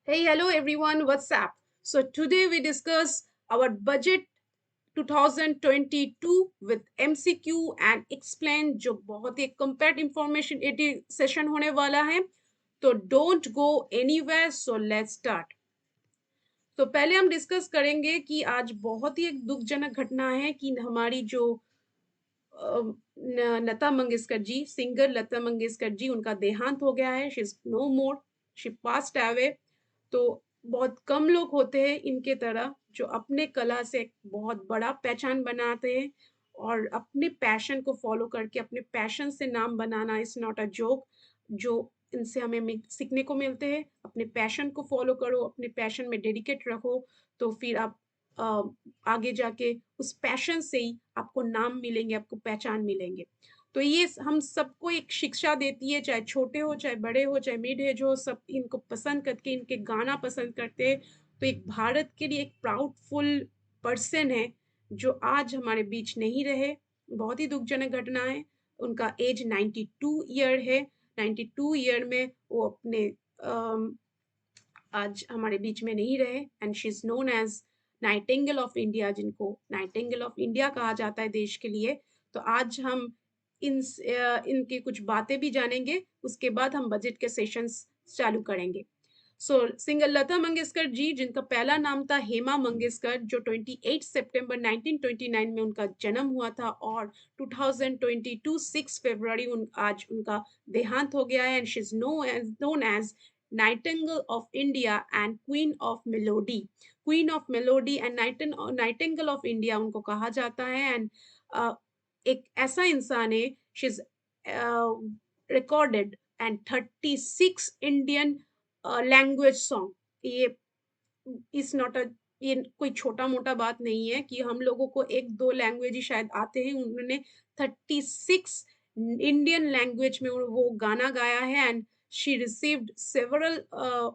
Hey, hello everyone, what's up? So, today we discuss our budget 2022 with MCQ and explain जो बहुत ही कंपेक्ट information session होने वाला है तो don't go anywhere so let's start. तो पहले हम डिस्कस करेंगे कि आज बहुत ही एक दुखजनक घटना है कि हमारी जो लता मंगेशकर जी, सिंगर लता मंगेशकर जी, उनका देहांत हो गया है। She is no more, she passed away. तो बहुत कम लोग होते हैं इनके तरह जो अपने कला से एक बहुत बड़ा पहचान बनाते हैं और अपने पैशन को फॉलो करके अपने पैशन से नाम बनाना इज नॉट अ जोक। जो इनसे हमें सीखने को मिलते हैं, अपने पैशन को फॉलो करो, अपने पैशन में डेडिकेट रखो, तो फिर आप अ, आगे जाके उस पैशन से ही आपको नाम मिलेंगे, आपको पहचान मिलेंगे। तो ये हम सबको एक शिक्षा देती है, चाहे छोटे हो, चाहे बड़े हो, चाहे मिड एज हो, सब इनको पसंद करके इनके गाना पसंद करते हैं। तो एक भारत के लिए एक प्राउडफुल पर्सन है जो आज हमारे बीच नहीं रहे। बहुत ही दुखजनक घटना है। उनका एज 92 ईयर है। 92 ईयर में वो अपने आज हमारे बीच में नहीं रहे and she is known as nightingale of India, जिनको नाइटिंगेल ऑफ इंडिया कहा जाता है देश के लिए। तो आज हम इनकी कुछ बातें भी जानेंगे, उसके बाद हम बजट के सेशंस चालू करेंगे। सिंगर लता मंगेशकर जी, जिनका पहला नाम था हेमा मंगेशकर, जो 28 सितंबर 1929 में उनका जन्म हुआ था और 2022 6 फरवरी आज उनका देहांत हो गया है and she is known as nightingale of India and queen of melody. Queen of melody and nightingale of India उनको कहा जाता है। एंड एक ऐसा इंसान है, she is recorded and 36 Indian language song. ये इज नॉट अ, ये कोई छोटा मोटा बात नहीं है कि हम लोगों को एक दो लैंग्वेज ही शायद आते हैं, उन्होंने 36 इंडियन लैंग्वेज में वो गाना गाया है and she received several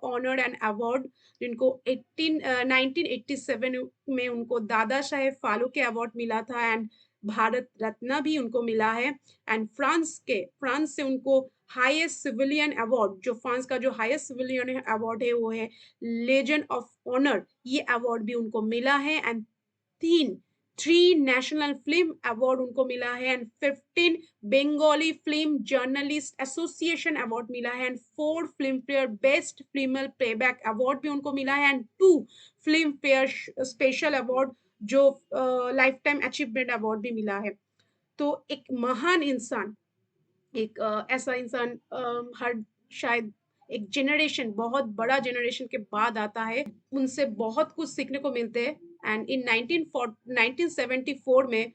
honour and award. जिनको 1987 में उनको दादा साहेब फाल्के अवार्ड मिला था एंड भारत रत्न भी उनको मिला है। एंड फ्रांस से उनको हाईएस्ट सिविलियन अवार्ड, जो फ्रांस का जो हाईएस्ट सिविलियन अवार्ड है वो है लेजेंड ऑफ ऑनर, ये अवार्ड भी उनको मिला है। एंड तीन थ्री नेशनल फिल्म अवार्ड उनको मिला है and 15 Bengali film journalist association award मिला है and 4 film fair best female playback award भी उनको मिला है and 2 film fair special award, जो लाइफ टाइम अचीवमेंट अवार्ड भी मिला है। तो एक महान इंसान, एक ऐसा इंसान हर शायद एक जनरेशन, बहुत बड़ा जनरेशन के बाद आता है, उनसे बहुत कुछ सीखने को मिलते हैं। एंड इन 1974 में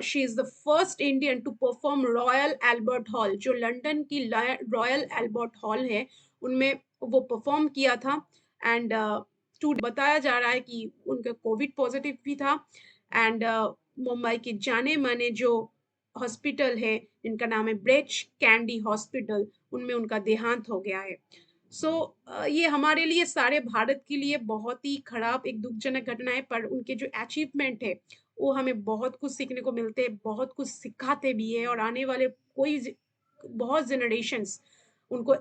she is the first Indian to perform Royal Albert Hall, जो लंदन की रॉयल एल्बर्ट हॉल है, उनमें वो परफॉर्म किया था। एंड बताया जा रहा है कि उनका कोविड पॉजिटिव भी था। एंड मुंबई के जाने माने जो हॉस्पिटल है, जिनका नाम है ब्रेच कैंडी हॉस्पिटल, उनमें उनका देहांत हो गया है। ये हमारे लिए, सारे भारत के लिए बहुत ही खराब एक दुखजनक घटना है, पर उनके जो अचीवमेंट है वो हमें बहुत कुछ सीखने को मिलते हैं, बहुत कुछ सिखाते भी है और आने वाले बहुत जनरेशंस उनको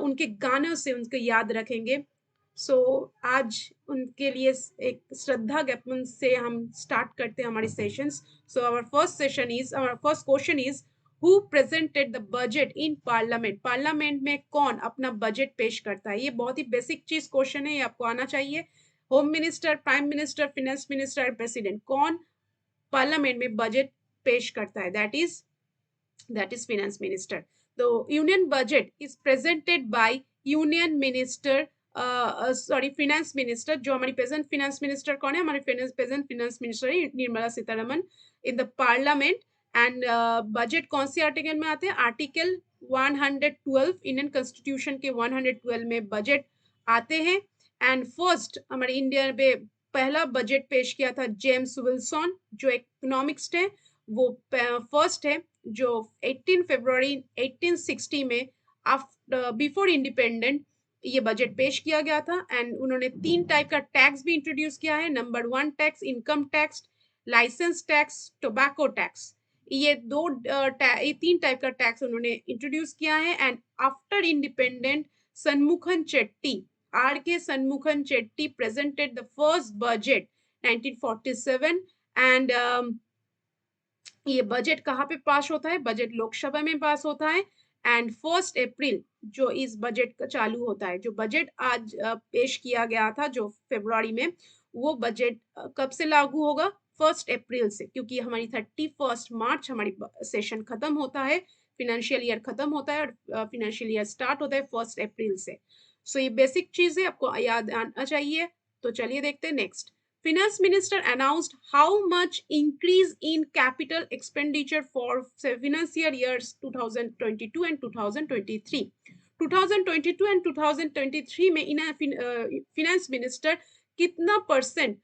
उनके गानों से उनको याद रखेंगे। सो आज उनके लिए एक श्रद्धा ज्ञापन से हम स्टार्ट करते हैं हमारी sessions. So our first question is who presented the budget in parliament. Parliament में कौन अपना बजट पेश करता है? ये बहुत ही बेसिक चीज क्वेश्चन है, ये आपको आना चाहिए। Home minister, prime minister, finance minister, president, कौन पार्लियामेंट में बजट पेश करता है? That is finance minister. The union budget is presented by union minister, sorry finance minister। जो हमारी प्रेजेंट finance minister कौन है? हमारी प्रेजेंट finance minister है Nirmala Sitharaman in the parliament. And budget कौन सी आर्टिकल में आते हैं? आर्टिकल 112 इंडियन कॉन्स्टिट्यूशन के 112 में बजट आते हैं। एंड फर्स्ट हमारे इंडिया में पहला बजट पेश किया था जेम्स विल्सन, जो इकोनॉमिक्स है, वो फर्स्ट है, जो 18 फरवरी 1860 में आफ्टर बिफोर इंडिपेंडेंट ये बजट पेश किया गया था। एंड उन्होंने 3 टाइप का टैक्स भी इंट्रोड्यूस किया है। Number 1 tax income tax, licence tax, tobacco tax. ये 3 टाइप का टैक्स उन्होंने इंट्रोड्यूस किया है। And after independent Shanmukham Chetty, R.K. Shanmugam Chetty presented the first budget 1947 and ये बजट कहाँ पे पास होता है? बजट लोकसभा में पास होता है एंड 1 अप्रैल जो इस बजट का चालू होता है। जो बजट आज पेश किया गया था जो फरवरी में, वो बजट कब से लागू होगा? 1 अप्रैल से, क्योंकि हमारी 31 मार्च हमारी सेशन खत्म होता है, फाइनेंशियल ईयर खत्म होता है और फाइनेंशियल ईयर स्टार्ट होता है 1 अप्रैल से। सो ये बेसिक चीज है, आपको याद आना चाहिए। तो चलिए देखते हैं next. Finance Minister announced how much increase in capital expenditure for financial years 2022 and 2023. 2022 and 2023 में इन finance minister कितना percent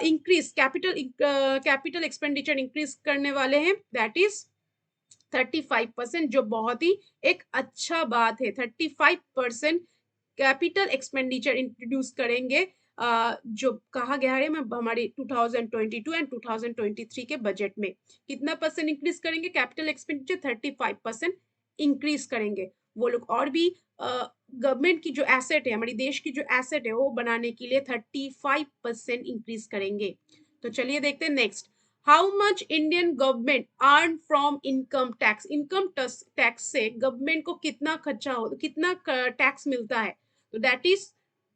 increase capital expenditure increase करने वाले हैं? दैट इज 35%, जो बहुत ही एक अच्छा बात है। 35% कैपिटल एक्सपेंडिचर इंट्रोड्यूस करेंगे जो कहा गया है हमारे 2022 एंड 2023 के बजट में। कितना परसेंट इंक्रीज करेंगे कैपिटल एक्सपेंडिचर? 35% इंक्रीज करेंगे। वो लोग और भी गवर्नमेंट की जो एसेट है, हमारी देश की जो एसेट है वो बनाने के लिए 35% इंक्रीज करेंगे। तो चलिए देखते हैं next. How much Indian government earn from income tax? Income tax से गवर्नमेंट को कितना खर्चा हो, कितना टैक्स मिलता है? तो दैट इज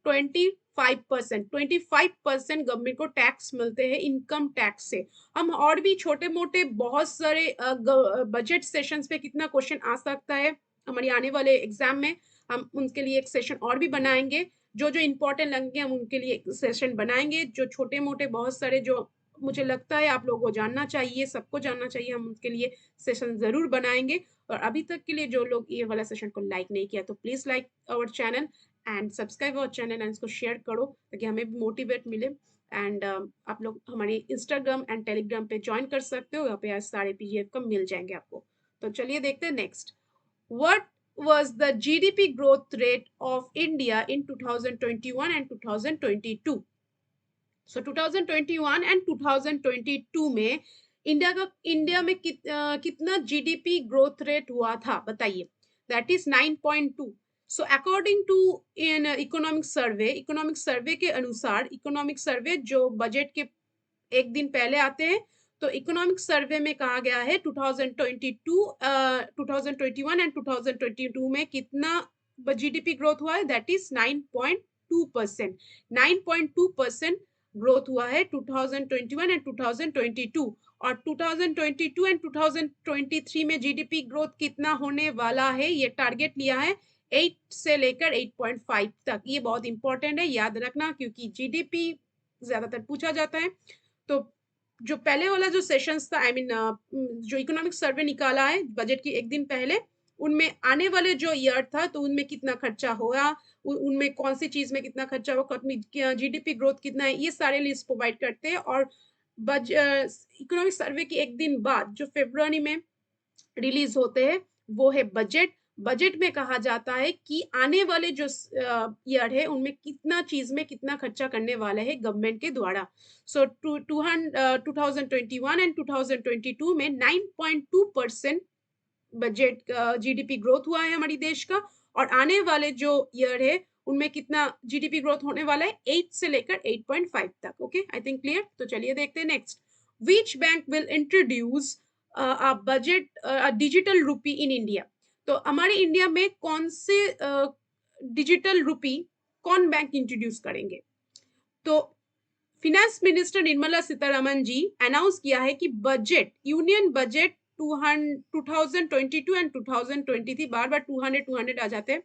25%। 25% गवर्नमेंट को टैक्स मिलते हैं इनकम टैक्स से। हम और भी छोटे मोटे बहुत सारे बजट सेशंस पे कितना क्वेश्चन आ सकता है हमारी आने वाले एग्जाम में, हम उनके लिए एक सेशन और भी बनाएंगे। जो जो इंपॉर्टेंट लगेंगे हम उनके लिए एक सेशन बनाएंगे। जो छोटे मोटे बहुत सारे जो मुझे लगता है आप लोगों को जानना चाहिए, सबको जानना चाहिए, हम उसके लिए सेशन जरूर बनाएंगे। और अभी तक के लिए जो लोग ये वाला सेशन को लाइक नहीं किया तो please like our channel and subscribe our channel and इसको शेयर करो ताकि हमें भी मोटिवेट मिले। एंड आप लोग हमारे इंस्टाग्राम एंड टेलीग्राम पे ज्वाइन कर सकते हो, यहाँ पे सारे पीडीएफ का मिल जाएंगे आपको। तो चलिए देखते हैं next. What was the GDP growth rate of India in 2021 and 2022? So 2021 and 2022 में इंडिया में कितना जीडीपी ग्रोथ रेट हुआ था बताइए? That is 9.2। So according to in economic survey के अनुसार, इकोनॉमिक सर्वे जो बजट के एक दिन पहले आते हैं, तो इकोनॉमिक सर्वे में कहा गया है 2021 एंड 2022 में कितना जीडीपी ग्रोथ हुआ है? That is 9.2%। 9.2% ग्रोथ हुआ है 2021 एंड 2022। और 2022 एंड 2023 में जीडीपी ग्रोथ कितना होने वाला है? ये टारगेट लिया है 8 से लेकर 8.5 तक। ये बहुत इंपॉर्टेंट है, याद रखना, क्योंकि जीडीपी ज्यादातर पूछा जाता है। तो जो पहले वाला जो सेशंस था, जो इकोनॉमिक सर्वे निकाला है बजट की एक दिन पहले, उनमें आने वाले जो ईयर था तो उनमें कितना खर्चा हुआ, उनमें कौन सी चीज में कितना खर्चा हुआ, जीडीपी ग्रोथ कितना है, ये सारे लिस्ट प्रोवाइड करते हैं। और इकोनॉमिक सर्वे की एक दिन बाद जो फरवरी में रिलीज होते हैं वो है बजट। बजट में कहा जाता है कि आने वाले जो ईयर है उनमें कितना चीज में कितना खर्चा करने वाला है गवर्नमेंट के द्वारा। सो 2021 एंड 2022 में 9.2% बजट जीडीपी ग्रोथ हुआ है हमारी देश का। और आने वाले जो ईयर है उनमें कितना जीडीपी ग्रोथ होने वाला है? 8 से लेकर 8.5 तक। Okay, I think clear. तो चलिए देखते हैं next. Which bank will introduce budget digital रूपी इन इंडिया? तो हमारे इंडिया में कौन से डिजिटल रूपी कौन बैंक इंट्रोड्यूस करेंगे? तो फिनेंस मिनिस्टर निर्मला सीतारमन जी अनाउंस किया है कि बजट, यूनियन बजट 2022 एंड 2023, बार बार 200 आ जाते हैं।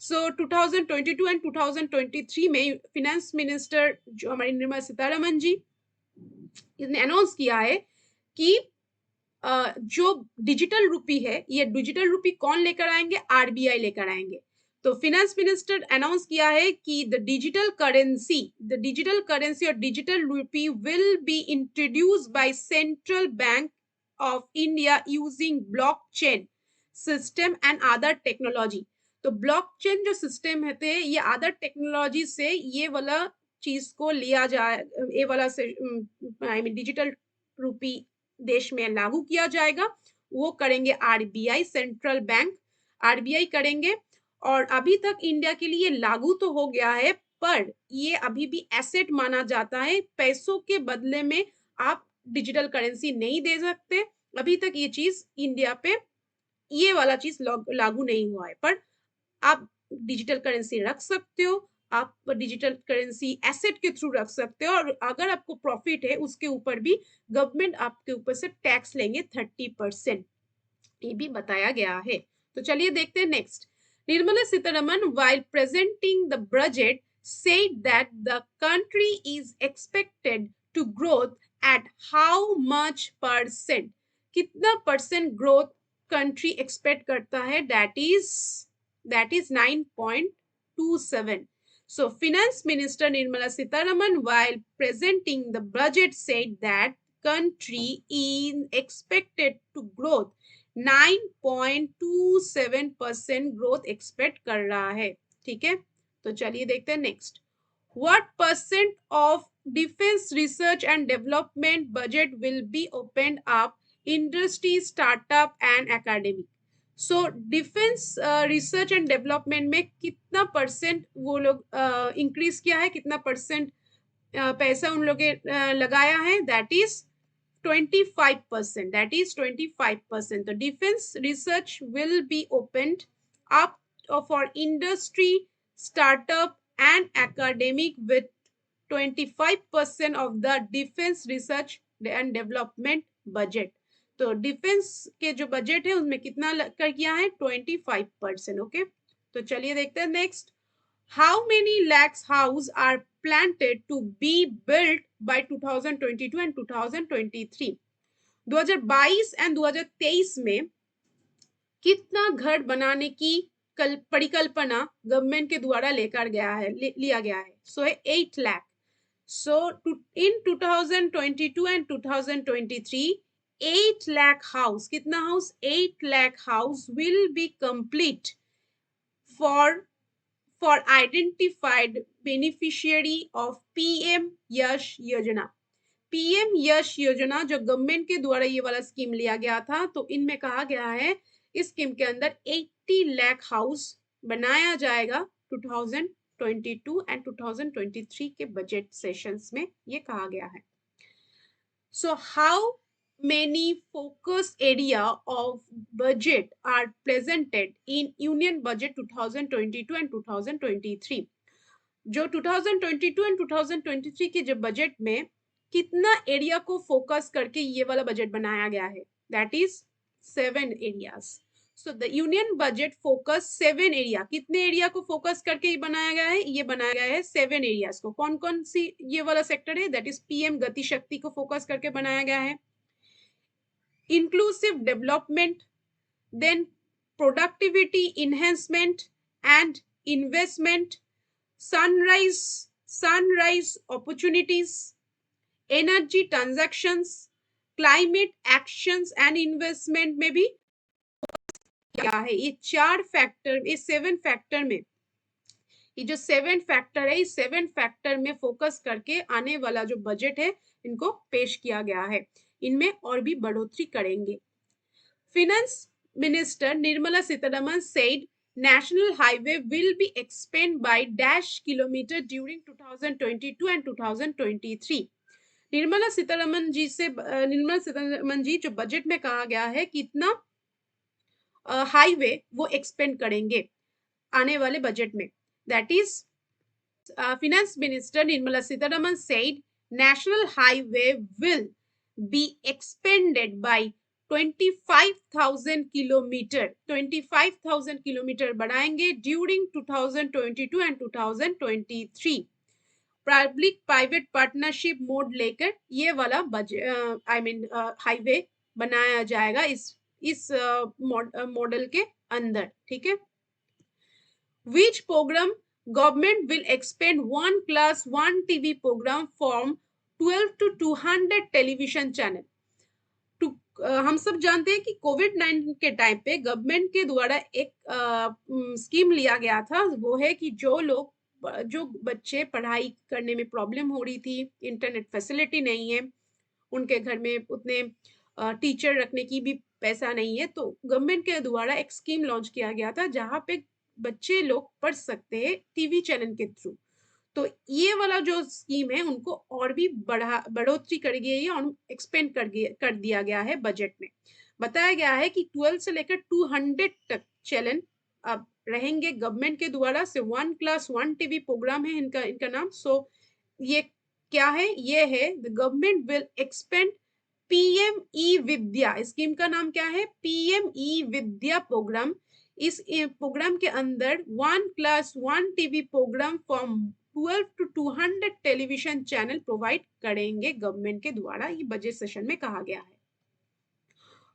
सो 2022 एंड 2023 में फिनेंस मिनिस्टर जो हमारी निर्मला सीतारमन जी ने अनाउंस किया है कि जो डिजिटल रूपी है, ये डिजिटल रूपी कौन लेकर आएंगे? आरबीआई लेकर आएंगे। तो फिनेंस मिनिस्टर अनाउंस किया है कि द डिजिटल करेंसी और डिजिटल रूपी will be introduced by central bank of India using blockchain system and other technology. तो ब्लॉकचेन जो सिस्टम है ये अदर टेक्नोलॉजी से ये वाला चीज को लिया जाए, ये वाला डिजिटल रूपी देश में लागू किया जाएगा। वो करेंगे आरबीआई, सेंट्रल बैंक आरबीआई करेंगे। और अभी तक इंडिया के लिए लागू तो हो गया है पर ये अभी भी एसेट माना जाता है। पैसों के बदले में आप डिजिटल करेंसी नहीं दे सकते। अभी तक ये चीज इंडिया पे ये वाला चीज लागू नहीं हुआ है, पर आप डिजिटल करेंसी रख सकते हो। आप डिजिटल करेंसी एसेट के थ्रू रख सकते हो, और अगर आपको प्रॉफिट है उसके ऊपर भी गवर्नमेंट आपके ऊपर से टैक्स लेंगे 30%, ये भी बताया गया है। तो चलिए देखते हैं next. Nirmala Sitharaman while presenting the budget said that the country is expected to growth at how much percent, कितना परसेंट ग्रोथ कंट्री एक्सपेक्ट करता है? that is 9.27. So finance minister Nirmala Sitharaman while presenting the budget said that country is expected to growth 9.27% growth expect कर रहा है। ठीक है, तो चलिए देखते हैं next. What percent of defence research and development budget will be open up industry, startup and academic? So defence research and development में कितना परसेंट वो लोग इंक्रीज किया है, कितना परसेंट पैसा उन लोग लगाया है? That is 25%. That is 25%. The defense research will be opened up for industry, startup and academic with 25% of the defense research and development budget. तो डिफेंस के जो बजट है उसमें कितना कर किया है? 25%. ओके, तो चलिए देखते हैं next. How many lakhs house are planted to be built by 2022 and 2023? 2022 and 2023 में कितना घर बनाने की परिकल्पना गवर्नमेंट के द्वारा लिया गया है? सो है 8 लाख। सो इन 2022 एंड 2023 8 लाख हाउस, कितना house? 8 lakh house will be complete for identified beneficiary of PM यश योजना। पीएम यश योजना जो गवर्नमेंट के द्वारा ये वाला स्कीम लिया गया था, तो इनमें कहा गया है इस स्कीम के अंदर 80 लाख हाउस बनाया जाएगा 2022 एंड 2023 के बजट सेशंस में, ये कहा गया है। So how many focus area of budget are presented in union budget 2022 and 2023? जो 2022 एंड 2023 के जो बजट में कितना एरिया को फोकस करके ये वाला बजट बनाया गया है? That is 7 areas. So the union budget focus 7 area, कितने एरिया को फोकस करके ये बनाया गया है? ये बनाया गया है 7 एरियाज को। कौन कौन सी ये वाला सेक्टर है? दैट इज पीएम गति शक्ति को फोकस करके बनाया गया है, inclusive development, then productivity enhancement and investment, sunrise opportunities, energy transactions, climate actions and investment में भी क्या है? ये 4 फैक्टर, ये 7 फैक्टर में, ये जो 7 फैक्टर है, इस 7 फैक्टर में फोकस करके आने वाला जो बजट है इनको पेश किया गया है। इनमें और भी बढ़ोतरी करेंगे। Finance minister Nirmala Sitharaman said national highway will be expanded by dash kilometer during 2022 and 2023. Nirmala Sitharaman जी जो बजट में कहा गया है कितना हाईवे वो एक्सपेंड करेंगे आने वाले बजट में। That is finance minister Nirmala Sitharaman said national highway will be expanded by 25,000 kilometre, 25,000 kilometre बढ़ाएंगे during 2022 and 2023। Public private partnership mode लेकर ये वाला हाईवे बनाया जाएगा इस मॉडल के अंदर। ठीक है, which program government will expand 1 class 1 TV program from 12 to 200 television channel. हम सब जानते हैं कि कोविड-19 के टाइम पे गवर्नमेंट के द्वारा एक स्कीम लिया गया था, वो है कि जो बच्चे पढ़ाई करने में प्रॉब्लम हो रही थी, इंटरनेट फैसिलिटी नहीं है, उनके घर में उतने टीचर रखने की भी पैसा नहीं है, तो गवर्नमेंट के द्वारा एक स्कीम लॉन्च किया गया था जहाँ पे बच्चे लोग पढ़ सकते हैं टीवी चैनल के थ्रू। तो ये वाला जो स्कीम है उनको और भी बढ़ोतरी कर गई है और एक्सपेंड कर दिया गया है बजट में। बताया गया है कि 12 से लेकर 200 तक चैनल अब रहेंगे गवर्नमेंट के द्वारा से। 1+1 टीवी प्रोग्राम है इनका नाम। सो ये क्या है? ये है the government will expand PM e Vidya. Scheme का नाम क्या है? PM e Vidya programme. इस प्रोग्राम के अंदर 1+1 TV programme from 12 to 200 television channel provide करेंगे गवर्नमेंट के द्वारा, ये बजट सेशन में कहा गया है।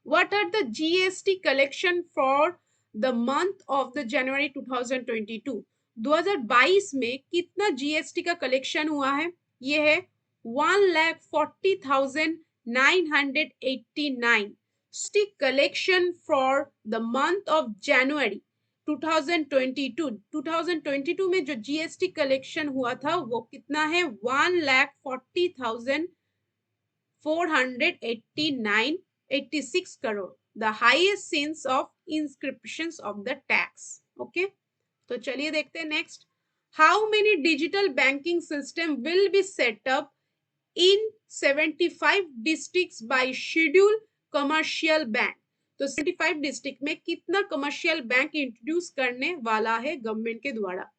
What are the GST collection for the month of the January 2022? 2022 में कितना जीएसटी का कलेक्शन हुआ है? ये है 1,40,989 collection for the month of January 2022। 2022 में जो जीएसटी कलेक्शन हुआ था वो कितना है? 1,40,489.86 crore, the highest since of inscriptions of the tax। okay, तो चलिए देखते हैं next. How many digital banking system will be set up in 75 districts by schedule commercial bank? तो 75 डिस्ट्रिक्ट में कितना कमर्शियल बैंक इंट्रोड्यूस करने वाला है गवर्नमेंट के द्वारा?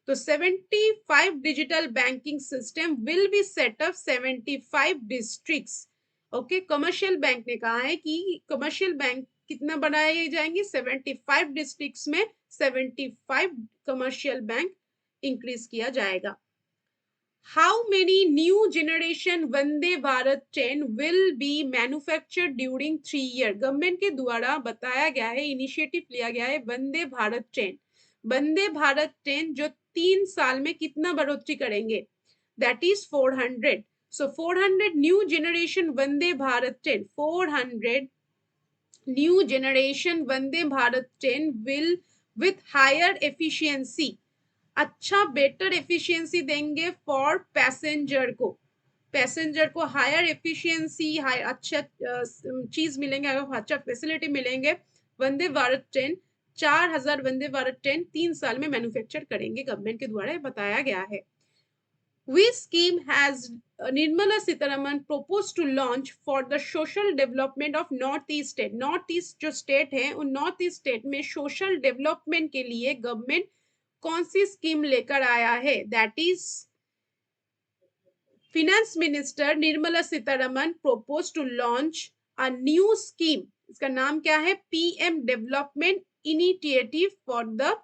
तो 75 digital banking system will be set up 75 districts. Okay, commercial bank ने कहा है कि कमर्शियल बैंक कितना बनाए जाएंगे? 75 डिस्ट्रिक्ट्स में 75 कमर्शियल बैंक इंक्रीज किया जाएगा। How many new generation Vande Bharat train will be manufactured during 3 year? Government के द्वारा बताया गया है, इनिशिएटिव लिया गया है वंदे भारत ट्रेन। वंदे भारत ट्रेन जो 3 साल में कितना बढ़ोतरी करेंगे? That is 400। So 400 new generation Vande Bharat train, 400 new generation Vande Bharat train will with higher efficiency, अच्छा बेटर एफिशिएंसी देंगे फॉर पैसेंजर को। पैसेंजर को हायर एफिशिएंसी, हायर अच्छा चीज मिलेंगे, अच्छा फैसिलिटी मिलेंगे। वंदे भारत ट्रेन 4000 वंदे भारत ट्रेन 3 साल में मैन्युफैक्चर करेंगे गवर्नमेंट के द्वारा, बताया गया है। Which scheme has Nirmala Sitharaman proposed to launch for the social development of North East state? North East जो स्टेट है उन नॉर्थ ईस्ट स्टेट में सोशल डेवलपमेंट के लिए गवर्नमेंट कौन सी स्कीम लेकर आया है? That is finance minister Nirmala Sitharaman proposed to launch a new scheme। इसका नाम क्या है? PM development initiative for the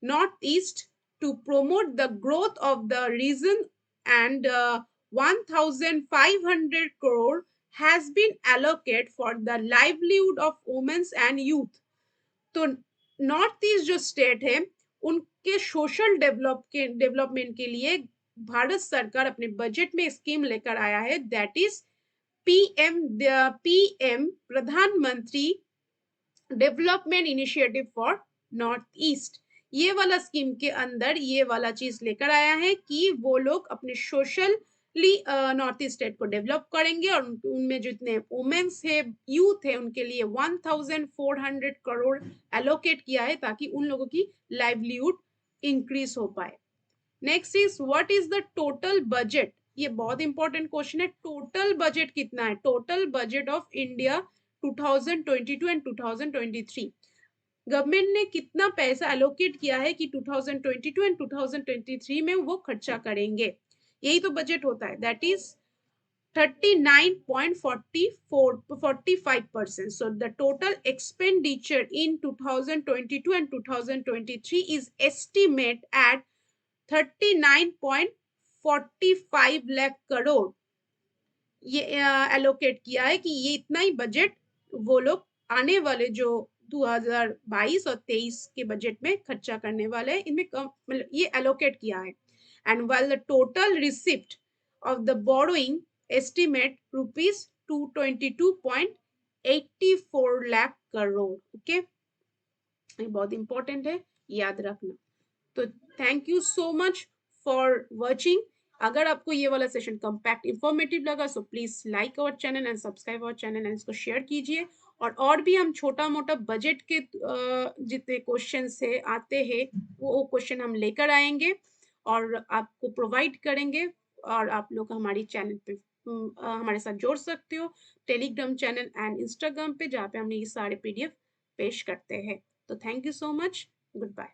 north east to promote the growth of the region, and 1,500 crore has been allocated for the livelihood of women and youth। तो north east जो state है उनके social development के लिए भारत सरकार अपने budget में scheme लेकर आया है, दैट इज पीएम प्रधानमंत्री development initiative for north east. ये वाला स्कीम के अंदर ये वाला चीज लेकर आया है कि वो लोग अपने सोशली नॉर्थ ईस्ट स्टेट को डेवलप करेंगे और उनमें जितने वुमेन्स है, यूथ है, उनके लिए 1,400 करोड़ एलोकेट किया है ताकि उन लोगों की लाइवलीहुड इंक्रीज हो पाए। Next is what is the total budget? ये बहुत इंपॉर्टेंट क्वेश्चन है। टोटल बजट कितना है? Total budget of India 2022 and 2023, government ने कितना पैसा एलोकेट किया है कि 2022 एंड 2023 में वो खर्चा करेंगे? यही तो बजट होता है, that is 39.45%। so the total expenditure in 2022 and 2023 is estimate at 39.45 lakh crore ये एलोकेट किया है कि ये इतना ही बजट वो लोग आने वाले जो 2022 और 23 के बजट में खर्चा करने वाले हैं, इनमें कम मतलब ये एलोकेट किया है। And while the total receipt of the borrowing estimate rupees 222.84 lakh crore. Okay, ये बहुत इंपॉर्टेंट है, याद रखना। तो thank you so much for watching. अगर आपको ये वाला सेशन कम्पैक्ट इंफॉर्मेटिव लगा so please like our channel and subscribe our channel and इसको शेयर कीजिए। और भी हम छोटा मोटा बजट के जितने क्वेश्चन से आते हैं वो क्वेश्चन हम लेकर आएंगे। और आपको प्रोवाइड करेंगे, और आप लोग हमारी चैनल पे हमारे साथ जोड़ सकते हो, टेलीग्राम चैनल एंड इंस्टाग्राम पे, जहाँ पे हम ये सारे पीडीएफ पेश करते हैं। तो thank you so much, good bye.